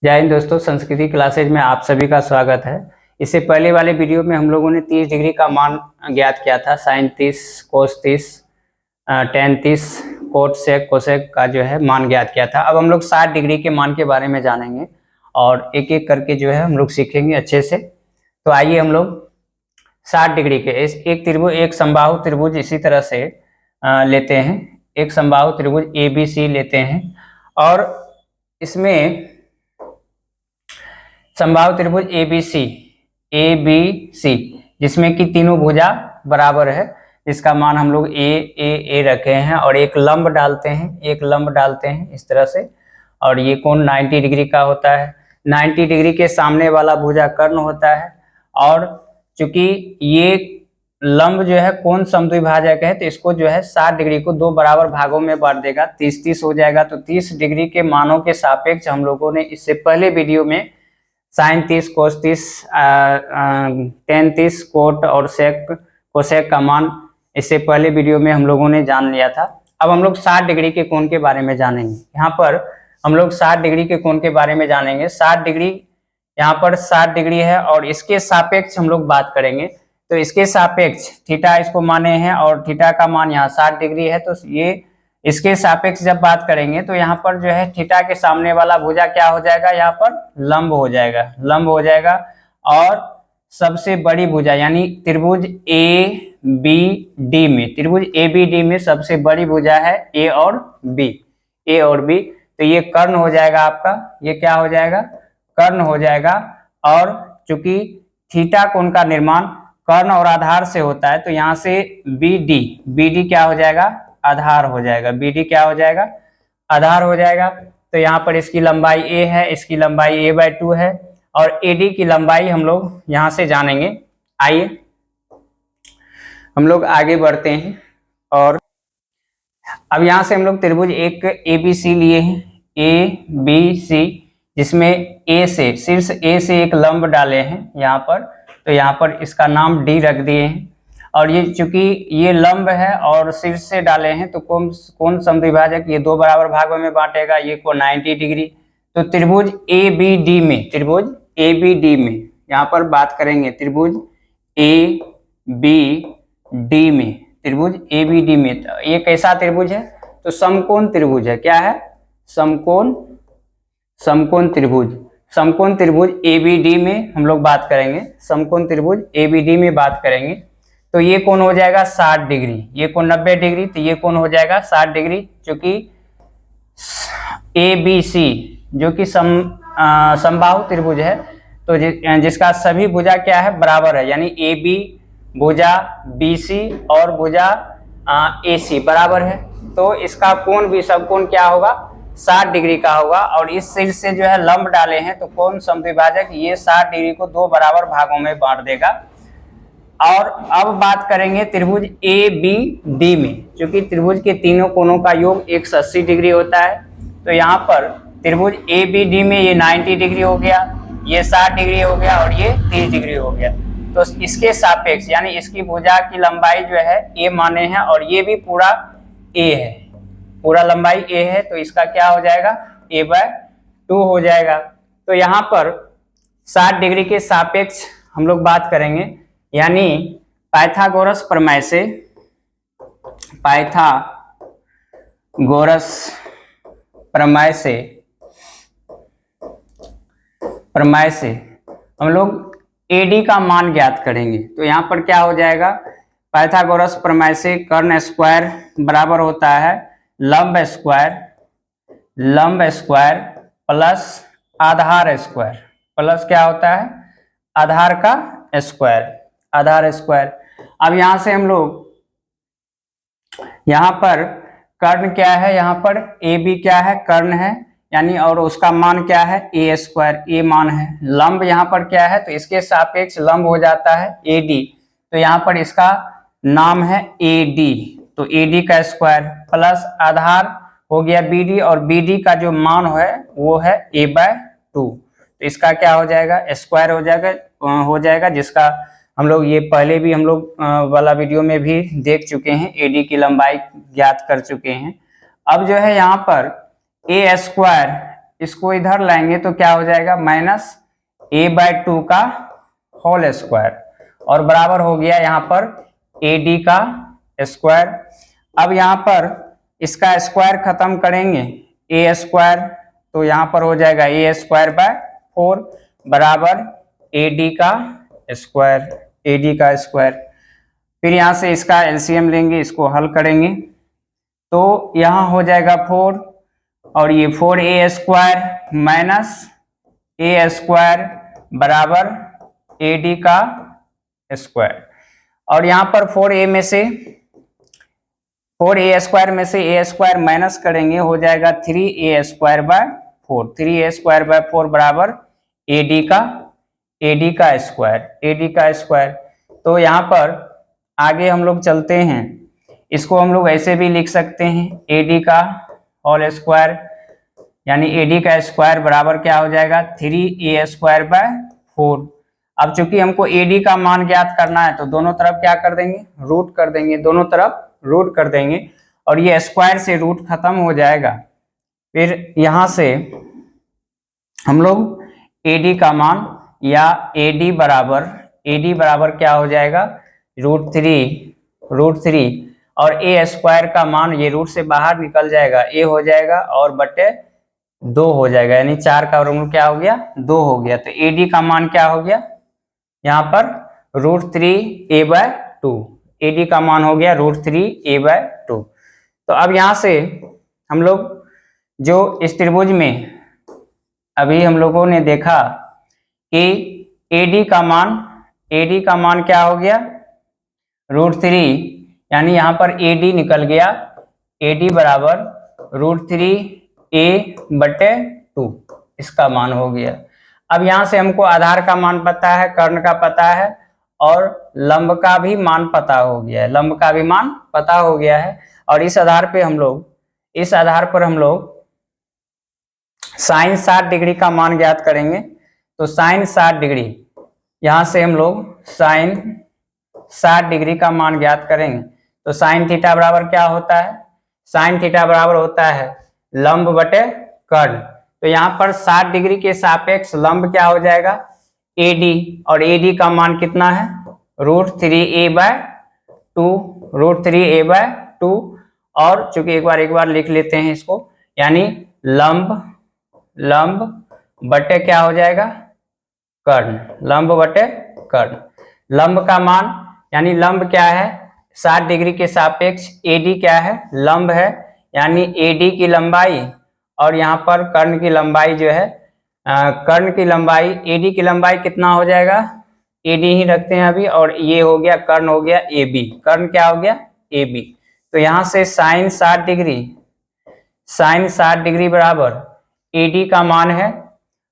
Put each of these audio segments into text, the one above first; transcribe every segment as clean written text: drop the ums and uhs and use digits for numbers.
जय हिंद दोस्तों, संस्कृति क्लासेज में आप सभी का स्वागत है। इससे पहले वाले वीडियो में हम लोगों ने 30 डिग्री का मान ज्ञात किया था। साइन 30, कोस 30, टेन 30, कोट सेक कोसेक का जो है मान ज्ञात किया था। अब हम लोग 60 डिग्री के मान के बारे में जानेंगे और एक एक करके जो है हम लोग सीखेंगे अच्छे से। तो आइए हम लोग 60 डिग्री के एक त्रिभुज, एक समबाहु त्रिभुज इसी तरह से लेते हैं। एक समबाहु त्रिभुज ABC लेते हैं और इसमें समबाहु त्रिभुज ABC जिसमें कि तीनों भुजा बराबर है, जिसका मान हम लोग ए रखे हैं और एक लंब डालते हैं इस तरह से। और ये कोण 90 डिग्री का होता है। 90 डिग्री के सामने वाला भुजा कर्ण होता है और चूंकि ये लंब जो है कोण समद्विभाजक है तो इसको जो है 60 डिग्री को दो बराबर भागों में बांट देगा, 30-30 हो जाएगा। तो 30 डिग्री के मानों के सापेक्ष हम लोगों ने इससे पहले वीडियो में साइन 30, कोस 30, टेन 30, कोट और सेक कोसेक का मान इससे पहले वीडियो में हम लोगों ने जान लिया था। अब हम लोग 60 डिग्री के कोण के बारे में जानेंगे। यहाँ पर हम लोग 60 डिग्री के कोण के बारे में जानेंगे। 60 डिग्री यहाँ पर 60 डिग्री है और इसके सापेक्ष हम लोग बात करेंगे। तो इसके सापेक्ष थीटा इसको माने हैं और थीटा का मान यहाँ 60 डिग्री है। तो ये इसके सापेक्ष जब बात करेंगे तो यहाँ पर जो है थीटा के सामने वाला भुजा क्या हो जाएगा, यहाँ पर लंब हो जाएगा। और सबसे बड़ी भुजा यानी त्रिभुज ABD में सबसे बड़ी भुजा है A और B। तो ये कर्ण हो जाएगा आपका, ये क्या हो जाएगा, कर्ण हो जाएगा। और चूंकि थीटा कोण का निर्माण कर्ण और आधार से होता है तो यहाँ से BD क्या हो जाएगा, आधार हो जाएगा। BD क्या हो जाएगा, आधार हो जाएगा। तो यहाँ पर इसकी लंबाई A है, इसकी लंबाई A/2 है और AD की लंबाई हम लोग यहाँ से जानेंगे। आइए हम लोग आगे बढ़ते हैं और अब यहाँ से हम लोग त्रिभुज एक ABC लिए हैं, ABC, जिसमें A से शीर्ष A से एक लंब डाले हैं यहाँ पर। तो यहाँ पर इसका नाम D रख दिए हैं और ये चूंकि ये लंब है और शीर्ष से डाले हैं तो कोण समद्विभाजक ये दो बराबर भागों में बांटेगा, ये कोण 90 डिग्री। तो त्रिभुज ABD में यहाँ पर बात करेंगे। त्रिभुज ABD में तो ये कैसा त्रिभुज है, तो समकोण त्रिभुज है। क्या है, समकोण त्रिभुज। समकोण त्रिभुज ABD में हम लोग बात करेंगे, समकोण त्रिभुज ABD में बात करेंगे। तो ये कोण हो जाएगा 60 डिग्री, ये कोण 90 डिग्री, तो ये कोण हो जाएगा 60 डिग्री। क्योंकि ABC जो कि समबाहु त्रिभुज है तो जिसका सभी भुजा क्या है, बराबर है। यानी AB भुजा BC और भुजा AC बराबर है। तो इसका कोण भी समकोण क्या होगा, 60 डिग्री का होगा। और इस शीर्ष से जो है लंब डाले हैं तो कोण समद्विभाजक ये 60 डिग्री को दो बराबर भागों में बांट देगा। और अब बात करेंगे त्रिभुज ABD में, क्योंकि त्रिभुज के तीनों कोणों का योग 180 डिग्री होता है। तो यहाँ पर त्रिभुज ABD में ये 90 डिग्री हो गया, ये 60 डिग्री हो गया और ये 30 डिग्री हो गया। तो इसके सापेक्ष यानी इसकी भुजा की लंबाई जो है A माने हैं और ये भी पूरा A है, पूरा लंबाई A है। तो इसका क्या हो जाएगा, A/2 हो जाएगा। तो यहाँ पर 60 डिग्री के सापेक्ष हम लोग बात करेंगे, यानी पाइथागोरस प्रमेय से हम लोग AD का मान ज्ञात करेंगे। तो यहाँ पर क्या हो जाएगा, पाइथागोरस प्रमेय से कर्ण स्क्वायर बराबर होता है लंब स्क्वायर प्लस आधार स्क्वायर, प्लस क्या होता है, आधार का स्क्वायर। अब यहाँ से हम लोग यहाँ पर कर्ण क्या है, यहाँ पर AB क्या है, कर्ण है यानी, और उसका मान क्या है, A² A मान है। लंब यहाँ पर क्या है, तो इसके सापेक्ष लंब हो जाता है AD। तो यहाँ पर इसका नाम है AD, तो AD का स्क्वायर प्लस आधार हो गया BD और BD का जो मान है वो है A/2। तो इसका क्या हो जाएगा, स्क्वायर हो जाएगा, जिसका हम लोग ये पहले भी हम लोग वाला वीडियो में भी देख चुके हैं, AD की लंबाई ज्ञात कर चुके हैं। अब जो है यहाँ पर A² इसको इधर लाएंगे तो क्या हो जाएगा, -a/2 का होल स्क्वायर, और बराबर हो गया यहाँ पर AD का स्क्वायर। अब यहाँ पर इसका स्क्वायर खत्म करेंगे, a² तो यहाँ पर हो जाएगा a²/4 बराबर AD का स्क्वायर। फिर यहाँ से इसका एलसीएम लेंगे, इसको हल करेंगे तो यहाँ हो जाएगा 4, और ये 4a² माइनस a² बराबर AD का स्क्वायर। और यहाँ पर 4a² में से a² माइनस करेंगे, हो जाएगा 3a²/4, 3a²/4 बराबर AD का स्क्वायर। तो यहाँ पर आगे हम लोग चलते हैं, इसको हम लोग ऐसे भी लिख सकते हैं AD का होल स्क्वायर, यानी AD का स्क्वायर बराबर क्या हो जाएगा, 3a²/4। अब चूंकि हमको AD का मान ज्ञात करना है तो दोनों तरफ क्या कर देंगे, रूट कर देंगे, दोनों तरफ रूट कर देंगे, और ये स्क्वायर से रूट खत्म हो जाएगा। फिर यहाँ से हम लोग AD का मान या AD बराबर क्या हो जाएगा, √3, और a² का मान ये रूट से बाहर निकल जाएगा, a हो जाएगा और बटे 2 हो जाएगा, यानी 4 का वर्गमूल क्या हो गया, 2 हो गया। तो AD का मान क्या हो गया यहाँ पर, √3a/2, AD का मान हो गया √3a/2। तो अब यहाँ से हम लोग जो इस त्रिभुज में अभी हम लोगों ने देखा कि AD का मान क्या हो गया, √3, यानी यहाँ पर AD निकल गया, AD बराबर √3a/2 इसका मान हो गया। अब यहाँ से हमको आधार का मान पता है, कर्ण का पता है, और लंब का भी मान पता हो गया है, और इस आधार पर हम लोग साइन 60 डिग्री का मान ज्ञात करेंगे। तो साइन 60 डिग्री, यहाँ से हम लोग साइन 60 डिग्री का मान ज्ञात करेंगे। तो साइन थीटा बराबर क्या होता है, साइन थीटा बराबर होता है लंब बटे कर्ण। तो यहाँ पर 60 डिग्री के सापेक्ष लंब क्या हो जाएगा, AD, और AD का मान कितना है, √3a/2, और चूंकि एक बार लिख लेते हैं इसको, यानी लंब बटे क्या हो जाएगा, कर्ण, लंब बटे कर्ण। लंब का मान, यानी लंब क्या है, 60 डिग्री के सापेक्ष AD क्या है, लंब है, यानी AD की लंबाई, और यहाँ पर कर्ण की लंबाई जो है, कर्ण की लंबाई, AD की लंबाई कितना हो जाएगा, AD ही रखते हैं अभी, और ये हो गया कर्ण, हो गया AB, कर्ण क्या हो गया, AB। तो यहाँ से साइन 60 डिग्री बराबर AD का मान है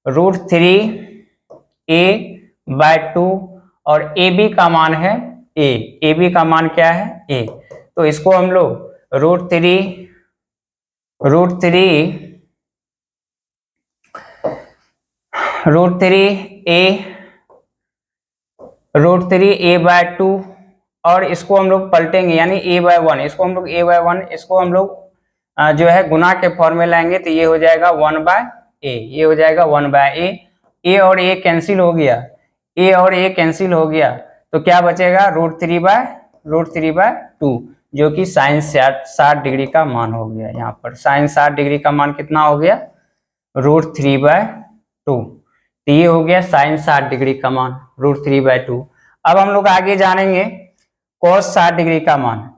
√3a/2, और AB का मान है AB का मान क्या है, A। तो इसको हम लोग √3a/2, और इसको हम लोग पलटेंगे, यानी a/1, इसको हम लोग जो है गुना के फॉर्म में लाएंगे, तो ये हो जाएगा 1/a, ये हो जाएगा 1/a। a और a कैंसिल हो गया, तो क्या बचेगा, √3/2, जो कि साइन 60 डिग्री का मान हो गया। यहाँ पर साइन 60 डिग्री का मान कितना हो गया, √3/2। तो ये हो गया साइन 60 डिग्री का मान, √3/2। अब हम लोग आगे जानेंगे कोस 60 डिग्री का मान।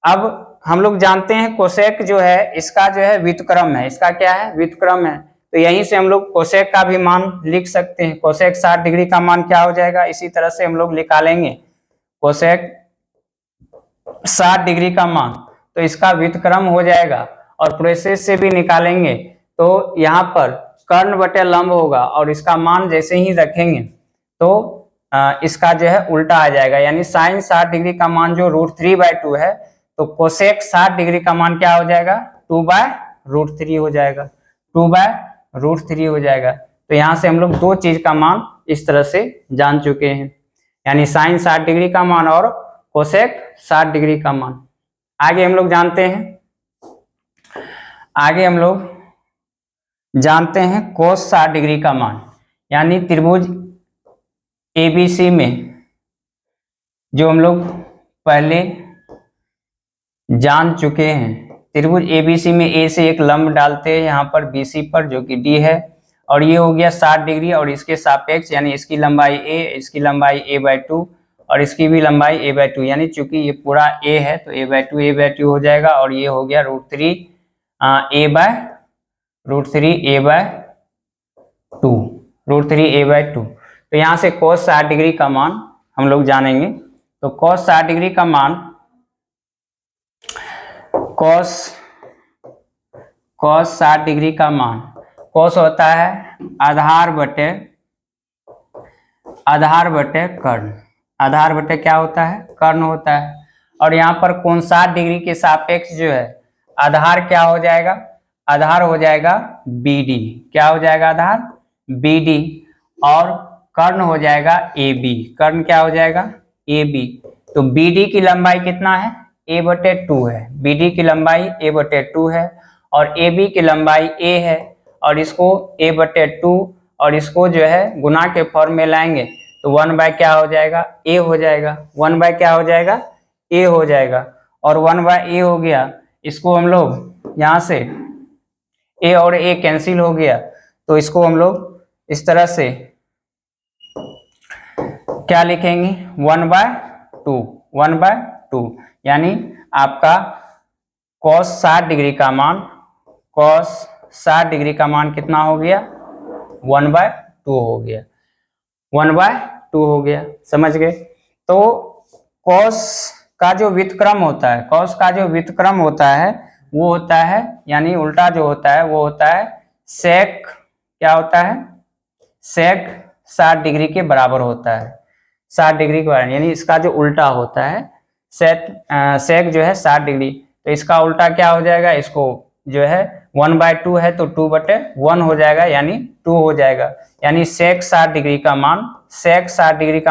अब हम लोग जानते हैं कोसेक जो है, इसका जो है व्युत्क्रम है, इसका क्या है, व्युत्क्रम है। तो यहीं से हम लोग कोसेक का भी मान लिख सकते हैं। कोसेक 60 डिग्री का मान क्या हो जाएगा, इसी तरह से हम लोग निकालेंगे कोसेक 60 डिग्री का मान, तो इसका व्युत्क्रम हो जाएगा, और प्रोसेस से भी निकालेंगे तो यहाँ पर कर्ण बटे लंब होगा, और इसका मान जैसे ही रखेंगे तो इसका जो है उल्टा आ जाएगा, यानी साइन 60 डिग्री का मान जो √3/2 है, तो कोसेक 60 डिग्री का मान क्या हो जाएगा, 2/√3 हो जाएगा, 2/√3 हो जाएगा। तो यहाँ से हम लोग दो चीज का मान इस तरह से जान चुके हैं, यानी साइन 60 डिग्री का मान और कोसेक 60 डिग्री का मान। आगे हम लोग जानते हैं, आगे हम लोग जानते हैं cos 60 डिग्री का मान, यानी त्रिभुज ABC में जो हम लोग पहले जान चुके हैं, त्रिभुज ABC में A से एक लंब डालते हैं यहाँ पर BC पर जो कि D है, और ये हो गया 60 डिग्री, और इसके सापेक्ष यानी इसकी लंबाई A, इसकी लंबाई a/2 और इसकी भी लंबाई a/2, यानी चूंकि ये पूरा A है तो a/2 हो जाएगा, और ये हो गया √3 a/2 तो यहाँ से cos 60 डिग्री का मान हम लोग जानेंगे। तो cos 60 डिग्री का मान cos 60 डिग्री का मान cos होता है आधार बटे कर्ण। आधार बटे क्या होता है? कर्ण होता है। और यहाँ पर कोण 60 डिग्री के सापेक्ष जो है आधार क्या हो जाएगा? आधार हो जाएगा BD। क्या हो जाएगा? आधार BD। और कर्ण हो जाएगा AB। कर्ण क्या हो जाएगा? AB। तो BD की लंबाई कितना है? a/2 है। BD की लंबाई a/2 है और AB की लंबाई A है, और इसको a/2 और इसको जो है गुना के फॉर्म में लाएंगे तो 1 क्या हो जाएगा? A हो जाएगा। 1 क्या हो जाएगा? A हो जाएगा। और 1/A हो गया, इसको हम लोग यहाँ से A और A कैंसिल हो गया, तो इसको हम लोग इस तरह से क्या लिखेंगे? 1/2 यानी आपका cos 60 डिग्री का मान कितना हो गया? 1/2 हो गया। 1/2 हो गया। समझ गए? तो cos का जो व्युत्क्रम होता है वो होता है, यानी उल्टा जो होता है वो होता है sec। क्या होता है? sec 60 डिग्री के बराबर होता है। 60 डिग्री के बराबर, यानी इसका जो उल्टा होता है sec जो है 60 डिग्री, तो इसका उल्टा क्या हो जाएगा? इसको जो है 1/2 है तो 2/1 हो जाएगा, यानी 2 हो जाएगा। यानी sec 60 डिग्री का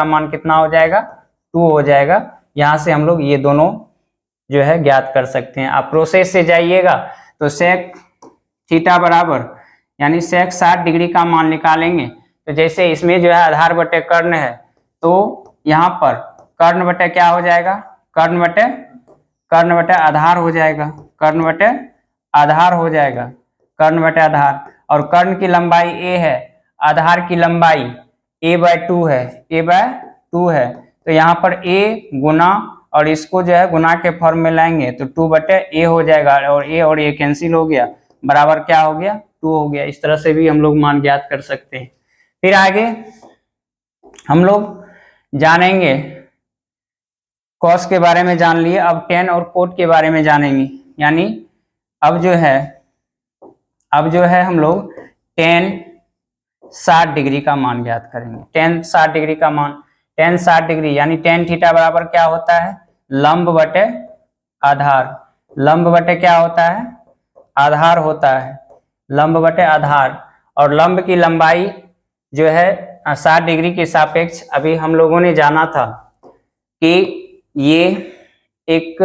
मान कितना हो जाएगा? 2 हो जाएगा। यहाँ से हम लोग ये दोनों जो है ज्ञात कर सकते हैं। आप प्रोसेस से जाइएगा तो sec थीटा बराबर, यानी sec 60 डिग्री का मान निकालेंगे, तो जैसे इसमें जो है आधार बटे कर्ण है, तो यहाँ पर कर्ण बटे क्या हो जाएगा? कर्ण बटे आधार हो जाएगा। कर्ण बटे आधार, और कर्ण की लंबाई A है, आधार की लंबाई a/2 है। तो यहाँ पर A गुना, और इसको जो है गुना के फॉर्म में लाएंगे तो 2/A हो जाएगा, और A कैंसिल हो गया, बराबर क्या हो गया? 2 हो गया। इस तरह से भी हम लोग मान ज्ञात कर सकते हैं। फिर आगे हम लोग जानेंगे, cos के बारे में जान लिए, अब tan और cot के बारे में जानेंगे। यानी अब जो है हम लोग tan 60 डिग्री का मान ज्ञात करेंगे। tan 60 डिग्री का मान, tan 60 डिग्री यानी tan थीटा बराबर क्या होता है? लंब बटे आधार। लंब बटे क्या होता है? आधार होता है। लंब बटे आधार, और लंब की लंबाई जो है 60 डिग्री के सापेक्ष अभी हम लोगों ने जाना था कि ये एक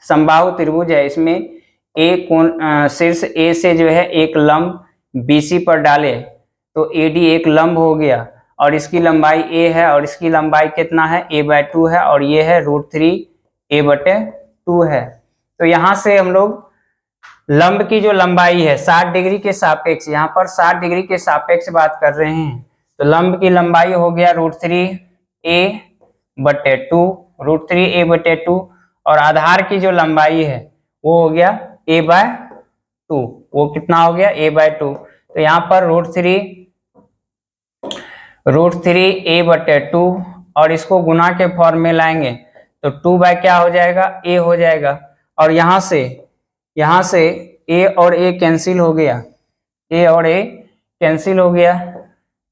समबाहु त्रिभुज है, इसमें शीर्ष A से जो है एक लंब BC पर डाले तो AD एक लंब हो गया, और इसकी लंबाई A है और इसकी लंबाई कितना है? a/2 है, और ये है √3 a/2 है। तो यहाँ से हम लोग लंब की जो लंबाई है 60 डिग्री के सापेक्ष, यहाँ पर 60 डिग्री के सापेक्ष बात कर रहे हैं, तो लंब की लंबाई हो गया √3 a/2, और आधार की जो लंबाई है वो हो गया a/2। वो कितना हो गया? a/2। तो यहाँ पर √3 a/2, और इसको गुना के फॉर्म में लाएंगे तो 2 क्या हो जाएगा? a हो जाएगा। और यहाँ से a और a कैंसिल हो गया,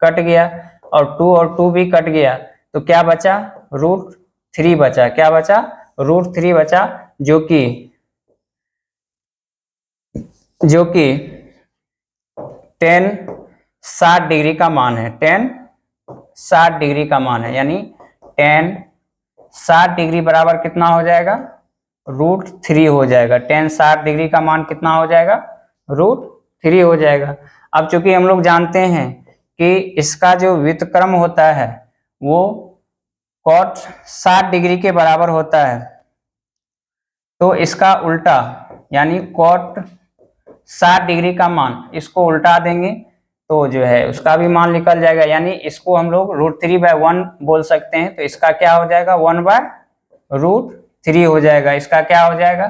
कट गया, और 2 और 2 भी कट गया, तो क्या बचा? √3 बचा। क्या बचा? √3 बचा, जो कि tan 60 डिग्री का मान है। tan 60 डिग्री का मान है, यानी tan 60 डिग्री बराबर कितना हो जाएगा? √3 हो जाएगा। tan 60 डिग्री का मान कितना हो जाएगा? √3 हो जाएगा। अब चूंकि हम लोग जानते हैं कि इसका जो व्युत्क्रम होता है वो cot 60 डिग्री के बराबर होता है, तो इसका उल्टा यानी cot 60 डिग्री का मान इसको उल्टा देंगे तो जो है उसका भी मान निकल जाएगा, यानी इसको हम लोग √3/1 बोल सकते हैं। तो इसका क्या हो जाएगा 1/√3 हो जाएगा, इसका क्या हो जाएगा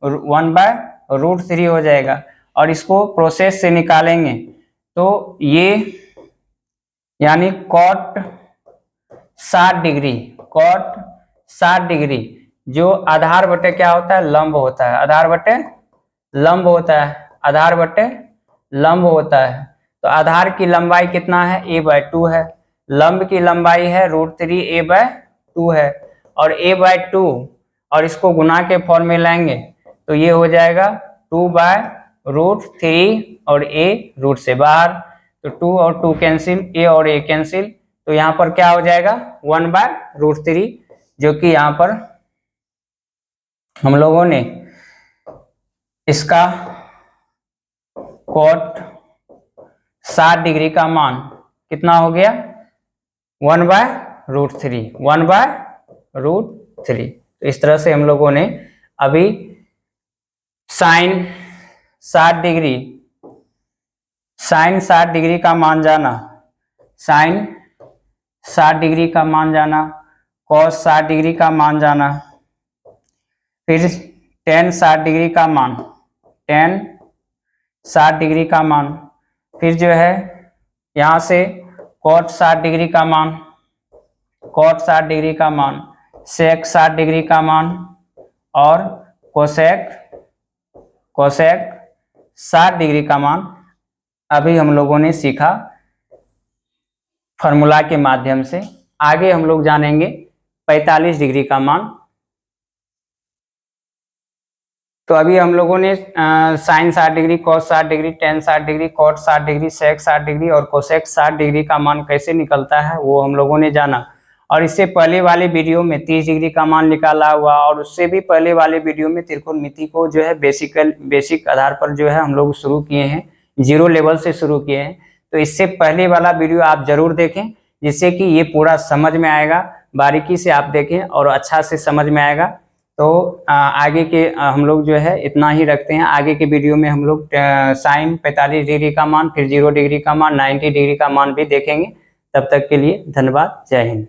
1/√3 हो जाएगा। और इसको प्रोसेस से निकालेंगे तो ये यानी cot 60 डिग्री जो आधार बटे क्या होता है लंब होता है, आधार बटे लंब होता है, आधार बटे लंब होता है। तो आधार की लंबाई कितना है a/2 है, लंब की लंबाई है √3 a/2 है, और a/2 और इसको गुना के फॉर्म में लाएंगे तो ये हो जाएगा 2/√3 और a रूट से बाहर, तो 2 और 2 कैंसिल, a और a कैंसिल, तो यहाँ पर क्या हो जाएगा 1/√3, जो कि यहाँ पर हम लोगों ने इसका cot 60 डिग्री का मान कितना हो गया 1/√3, 1/√3। तो इस तरह से हम लोगों ने अभी साइन 60 डिग्री का मान जाना, साइन 60 डिग्री का मान जाना, cos 60 डिग्री का मान जाना, फिर tan 60 डिग्री का मान, tan 60 डिग्री का मान, फिर जो है यहाँ से cot 60 डिग्री का मान, cot 60 डिग्री का मान, sec 60 डिग्री का मान और cosec 60 डिग्री का मान अभी हम लोगों ने सीखा फॉर्मूला के माध्यम से। आगे हम लोग जानेंगे 45 डिग्री का मान। तो अभी हम लोगों ने sine 60 degree, cos 60 degree, tan 60 degree, cot 60 degree, sec 60 degree और cosec 60 डिग्री का मान कैसे निकलता है वो हम लोगों ने जाना। और इससे पहले वाले वीडियो में 30 डिग्री का मान निकाला हुआ, और उससे भी पहले वाले वीडियो में त्रिकोणमिति को जो है बेसिक आधार पर जो है हम लोग शुरू किए हैं, 0 लेवल से शुरू किए हैं। तो इससे पहले वाला वीडियो आप जरूर देखें, जिससे कि ये पूरा समझ में आएगा, बारीकी से आप देखें और अच्छा से समझ में आएगा। तो आगे के हम लोग जो है इतना ही रखते हैं। आगे के वीडियो में हम लोग साइन 45 डिग्री का मान, फिर 0 डिग्री का मान, 90 डिग्री का मान भी देखेंगे। तब तक के लिए धन्यवाद, जय हिंद।